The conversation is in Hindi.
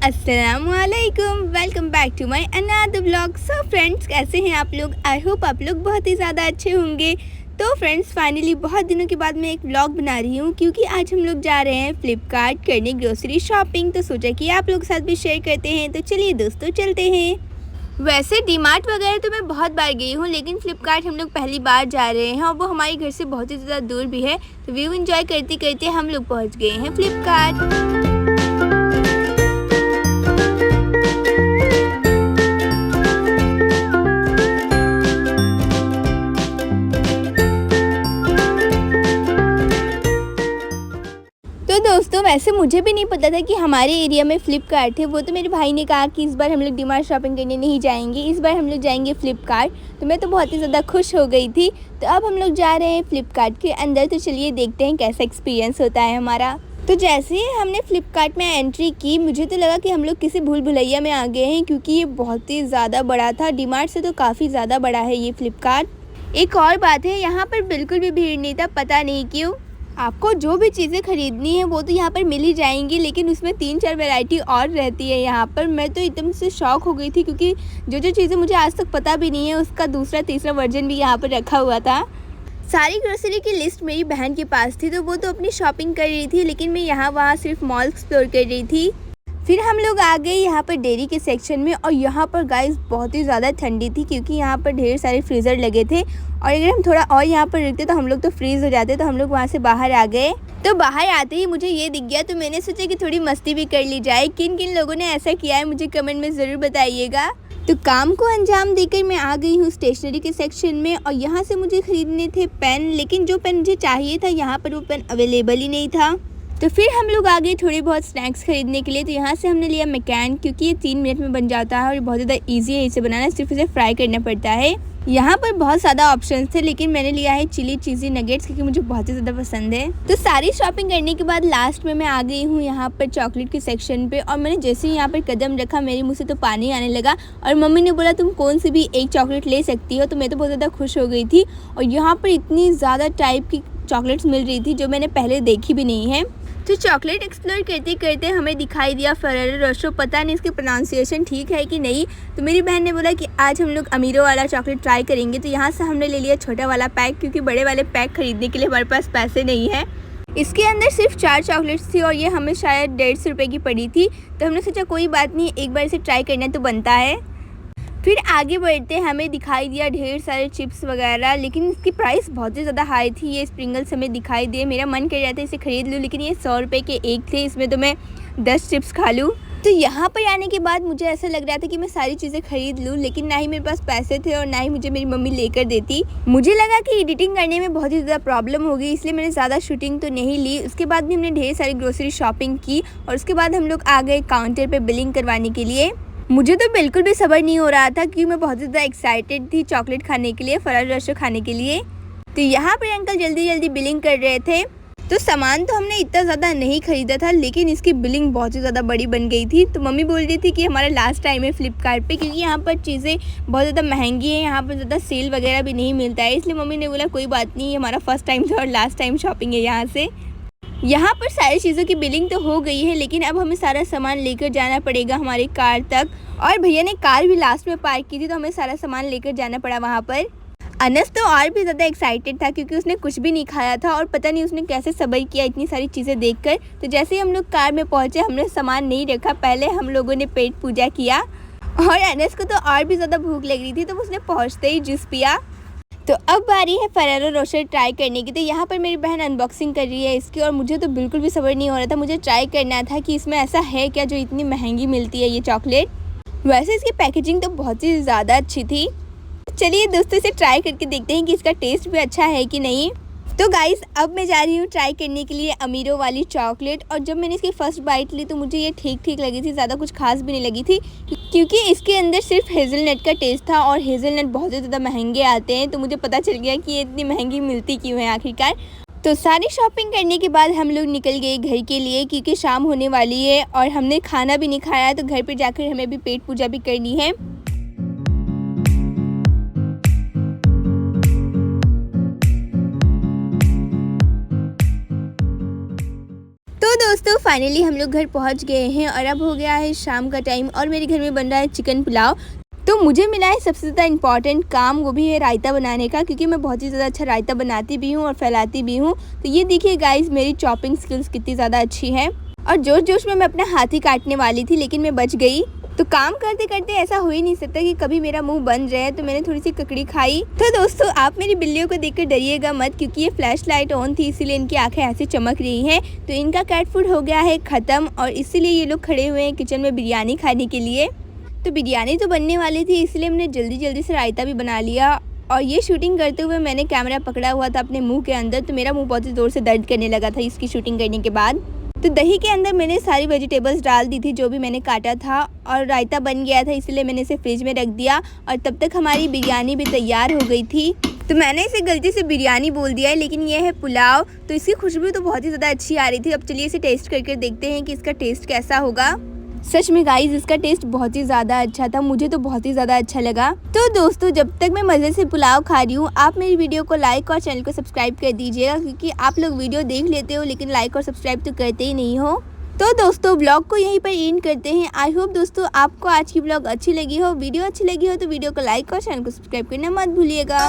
अस्सलामुअलैकुम, welcome back to my another vlog. So friends, कैसे हैं आप लोग? आई होप आप लोग बहुत ही ज़्यादा अच्छे होंगे। तो फ्रेंड्स, फाइनली बहुत दिनों के बाद मैं एक व्लॉग बना रही हूँ क्योंकि आज हम लोग जा रहे हैं फ्लिपकार्ट करने ग्रोसरी शॉपिंग। तो सोचा कि आप लोग के साथ भी शेयर करते हैं। तो चलिए दोस्तों, चलते हैं। वैसे डीमार्ट वगैरह तो मैं बहुत बार गई हूँ, लेकिन फ्लिपकार्ट हम लोग पहली बार जा रहे हैं और वो हमारे घर से बहुत ही ज़्यादा दूर भी है। तो व्यू एंजॉय करते करते हम लोग पहुँच गए हैं फ्लिपकार्ट। तो दोस्तों, वैसे मुझे भी नहीं पता था कि हमारे एरिया में फ़्लिपकार्ट है। वो तो मेरे भाई ने कहा कि इस बार हम लोग डीमार्ट शॉपिंग करने नहीं जाएंगे, इस बार हम लोग जाएंगे फ़्लिपकार्ट। तो मैं तो बहुत ही ज़्यादा खुश हो गई थी। तो अब हम लोग जा रहे हैं फ़्लिपकार्ट के अंदर। तो चलिए देखते हैं कैसा एक्सपीरियंस होता है हमारा। तो जैसे ही हमने फ़्लिपकार्ट में एंट्री की, मुझे तो लगा कि हम लोग किसी भूल भुलैया में आ गए हैं, क्योंकि ये बहुत ही ज़्यादा बड़ा था। डीमार्ट से तो काफ़ी ज़्यादा बड़ा है ये फ़्लिपकार्ट। एक और बात है, यहाँ पर बिल्कुल भी भीड़ नहीं था, पता नहीं क्यों। आपको जो भी चीज़ें ख़रीदनी है वो तो यहाँ पर मिल ही जाएंगी, लेकिन उसमें 3-4 वैरायटी और रहती है यहाँ पर। मैं तो एकदम से शॉक हो गई थी, क्योंकि जो चीज़ें मुझे आज तक पता भी नहीं है उसका दूसरा तीसरा वर्जन भी यहाँ पर रखा हुआ था। सारी ग्रोसरी की लिस्ट मेरी बहन के पास थी, तो वो तो अपनी शॉपिंग कर रही थी, लेकिन मैं यहाँ वहाँ सिर्फ मॉल एक्सप्लोर कर रही थी। फिर हम लोग आ गए यहाँ पर डेयरी के सेक्शन में, और यहाँ पर गाइस बहुत ही ज़्यादा ठंडी थी, क्योंकि यहाँ पर ढेर सारे फ्रीज़र लगे थे, और अगर हम थोड़ा और यहाँ पर रुकते तो हम लोग तो फ्रीज़ हो जाते। तो हम लोग वहाँ से बाहर आ गए। तो बाहर आते ही मुझे ये दिख गया, तो मैंने सोचा कि थोड़ी मस्ती भी कर ली जाए। किन किन लोगों ने ऐसा किया है मुझे कमेंट में ज़रूर बताइएगा। तो काम को अंजाम देकर मैं आ गई हूँ स्टेशनरी के सेक्शन में, और यहाँ से मुझे ख़रीदने थे पेन, लेकिन जो पेन मुझे चाहिए था यहाँ पर वो पेन अवेलेबल ही नहीं था। तो फिर हम लोग आ गए थोड़े बहुत स्नैक्स खरीदने के लिए। तो यहाँ से हमने लिया मैकैन, क्योंकि ये 3 मिनट में बन जाता है और बहुत ज़्यादा इजी है इसे बनाना, सिर्फ इसे फ्राई करना पड़ता है। यहाँ पर बहुत ज़्यादा ऑप्शंस थे, लेकिन मैंने लिया है चिली चीज़ी नगेट्स, क्योंकि मुझे बहुत ही ज़्यादा पसंद है। तो सारी शॉपिंग करने के बाद लास्ट में मैं आ गई हूँ यहाँ पर चॉकलेट के सेक्शन पे, और मैंने जैसे ही यहाँ पर कदम रखा मेरे मुँह से तो पानी आने लगा। और मम्मी ने बोला तुम कौन सी भी एक चॉकलेट ले सकती हो। तो मैं तो बहुत ज़्यादा खुश हो गई थी, और यहाँ पर इतनी ज़्यादा टाइप की चॉकलेट्स मिल रही थी जो मैंने पहले देखी भी नहीं है। तो चॉकलेट एक्सप्लोर करते करते हमें दिखाई दिया फेरेरो रोशो। पता नहीं इसकी प्रोनाउंसिएशन ठीक है कि नहीं। तो मेरी बहन ने बोला कि आज हम लोग अमीरो वाला चॉकलेट ट्राई करेंगे। तो यहाँ से हमने ले लिया छोटा वाला पैक, क्योंकि बड़े वाले पैक खरीदने के लिए हमारे पास पैसे नहीं है। इसके अंदर सिर्फ 4 चॉकलेट्स थी, और ये हमें शायद 150 रुपये की पड़ी थी। तो हमने सोचा कोई बात नहीं, एक बार इसे ट्राई करना तो बनता है। फिर आगे बढ़ते हमें दिखाई दिया ढेर सारे चिप्स वगैरह, लेकिन इसकी प्राइस बहुत ही ज़्यादा हाई थी। ये स्प्रिंगल्स हमें दिखाई दिए, मेरा मन कर रहा था इसे ख़रीद लूँ, लेकिन ये 100 रुपये के एक थे, इसमें तो मैं 10 चिप्स खा लूँ। तो यहाँ पर आने के बाद मुझे ऐसा लग रहा था कि मैं सारी चीज़ें खरीद लूँ, लेकिन ना ही मेरे पास पैसे थे और ना ही मुझे मेरी मम्मी लेकर देती। मुझे लगा कि एडिटिंग करने में बहुत ही ज़्यादा प्रॉब्लम होगी, इसलिए मैंने ज़्यादा शूटिंग तो नहीं ली। उसके बाद भी हमने ढेर सारी ग्रोसरी शॉपिंग की, और उसके बाद हम लोग आ गए काउंटर पर बिलिंग करवाने के लिए। मुझे तो बिल्कुल भी सब्र नहीं हो रहा था, क्योंकि मैं बहुत ज़्यादा एक्साइटेड थी चॉकलेट खाने के लिए, फेरेरो रोशो खाने के लिए। तो यहाँ पर अंकल जल्दी जल्दी बिलिंग कर रहे थे। तो सामान तो हमने इतना ज़्यादा नहीं ख़रीदा था, लेकिन इसकी बिलिंग बहुत ही ज़्यादा बड़ी बन गई थी। तो मम्मी बोल रही थी कि हमारा लास्ट टाइम है फ्लिपकार्ट पे, क्योंकि यहाँ पर चीज़ें बहुत ज़्यादा महंगी हैं, यहाँ पर ज़्यादा सेल वगैरह भी नहीं मिलता है। इसलिए मम्मी ने बोला कोई बात नहीं, हमारा फर्स्ट टाइम था और लास्ट टाइम शॉपिंग है यहाँ से। यहाँ पर सारी चीज़ों की बिलिंग तो हो गई है, लेकिन अब हमें सारा सामान लेकर जाना पड़ेगा हमारी कार तक। और भैया ने कार भी लास्ट में पार्क की थी, तो हमें सारा सामान लेकर जाना पड़ा वहाँ पर। अनस तो और भी ज़्यादा एक्साइटेड था, क्योंकि उसने कुछ भी नहीं खाया था, और पता नहीं उसने कैसे सब्र किया इतनी सारी चीज़ें देखकर। तो जैसे ही हम लोग कार में पहुँचे, हमने सामान नहीं रखा, पहले हम लोगों ने पेट पूजा किया। और अनस को तो और भी ज़्यादा भूख लग रही थी, तो उसने पहुँचते ही जूस पिया। तो अब बारी है फेरेरो रोशो ट्राई करने की। तो यहाँ पर मेरी बहन अनबॉक्सिंग कर रही है इसकी, और मुझे तो बिल्कुल भी सब्र नहीं हो रहा था। मुझे ट्राई करना था कि इसमें ऐसा है क्या जो इतनी महंगी मिलती है ये चॉकलेट। वैसे इसकी पैकेजिंग तो बहुत ही ज़्यादा अच्छी थी। चलिए दोस्तों, इसे ट्राई करके देखते हैं कि इसका टेस्ट भी अच्छा है कि नहीं। तो गाइस, अब मैं जा रही हूँ ट्राई करने के लिए अमीरो वाली चॉकलेट। और जब मैंने इसकी फ़र्स्ट बाइट ली तो मुझे ये ठीक ठीक लगी थी, ज़्यादा कुछ खास भी नहीं लगी थी, क्योंकि इसके अंदर सिर्फ हेज़लनट का टेस्ट था, और हेज़लनट बहुत ही ज़्यादा महंगे आते हैं। तो मुझे पता चल गया कि ये इतनी महंगी मिलती क्यों है आखिरकार। तो सारी शॉपिंग करने के बाद हम लोग निकल गए घर के लिए, क्योंकि शाम होने वाली है और हमने खाना भी नहीं खाया। तो घर पर जाकर हमें भी पेट पूजा भी करनी है। तो दोस्तों, फाइनली हम लोग घर पहुंच गए हैं और अब हो गया है शाम का टाइम और मेरे घर में बन रहा है चिकन पुलाव। तो मुझे मिला है सबसे ज़्यादा इम्पॉर्टेंट काम, वो भी है रायता बनाने का, क्योंकि मैं बहुत ही ज़्यादा अच्छा रायता बनाती भी हूँ और फैलाती भी हूँ। तो ये देखिए गाइस, मेरी चॉपिंग स्किल्स कितनी ज़्यादा अच्छी है। और जोश जोश में मैं अपना हाथ ही काटने वाली थी, लेकिन मैं बच गई। तो काम करते करते ऐसा हो ही नहीं सकता कि कभी मेरा मुंह बंद रहे, तो मैंने थोड़ी सी ककड़ी खाई। तो दोस्तों, आप मेरी बिल्लियों को देखकर डरिएगा मत, क्योंकि ये फ्लैश लाइट ऑन थी, इसीलिए इनकी आंखें ऐसे चमक रही हैं। तो इनका कैट फूड हो गया है ख़त्म और इसीलिए ये लोग खड़े हुए हैं किचन में बिरयानी खाने के लिए। तो बिरयानी तो बनने वाली थी, इसलिए मैंने जल्दी जल्दी से रायता भी बना लिया। और ये शूटिंग करते हुए मैंने कैमरा पकड़ा हुआ था अपने मुंह के अंदर, तो मेरा मुंह बहुत ही ज़ोर से दर्द करने लगा था इसकी शूटिंग करने के बाद। तो दही के अंदर मैंने सारी वेजिटेबल्स डाल दी थी जो भी मैंने काटा था, और रायता बन गया था, इसलिए मैंने इसे फ्रिज में रख दिया। और तब तक हमारी बिरयानी भी तैयार हो गई थी। तो मैंने इसे गलती से बिरयानी बोल दिया है, लेकिन ये है पुलाव। तो इसकी खुशबू तो बहुत ही ज़्यादा अच्छी आ रही थी। अब चलिए इसे टेस्ट करके देखते हैं कि इसका टेस्ट कैसा होगा। सच में गाइस, इसका टेस्ट बहुत ही ज़्यादा अच्छा था, मुझे तो बहुत ही ज़्यादा अच्छा लगा। तो दोस्तों, जब तक मैं मज़े से पुलाव खा रही हूँ, आप मेरी वीडियो को लाइक और चैनल को सब्सक्राइब कर दीजिएगा, क्योंकि आप लोग वीडियो देख लेते हो लेकिन लाइक और सब्सक्राइब तो करते ही नहीं हो। तो दोस्तों, ब्लॉग को यहीं पर एंड करते हैं। आई होप दोस्तों आपको आज की ब्लॉग अच्छी लगी हो। वीडियो अच्छी लगी हो तो वीडियो को लाइक और चैनल को सब्सक्राइब करना मत भूलिएगा।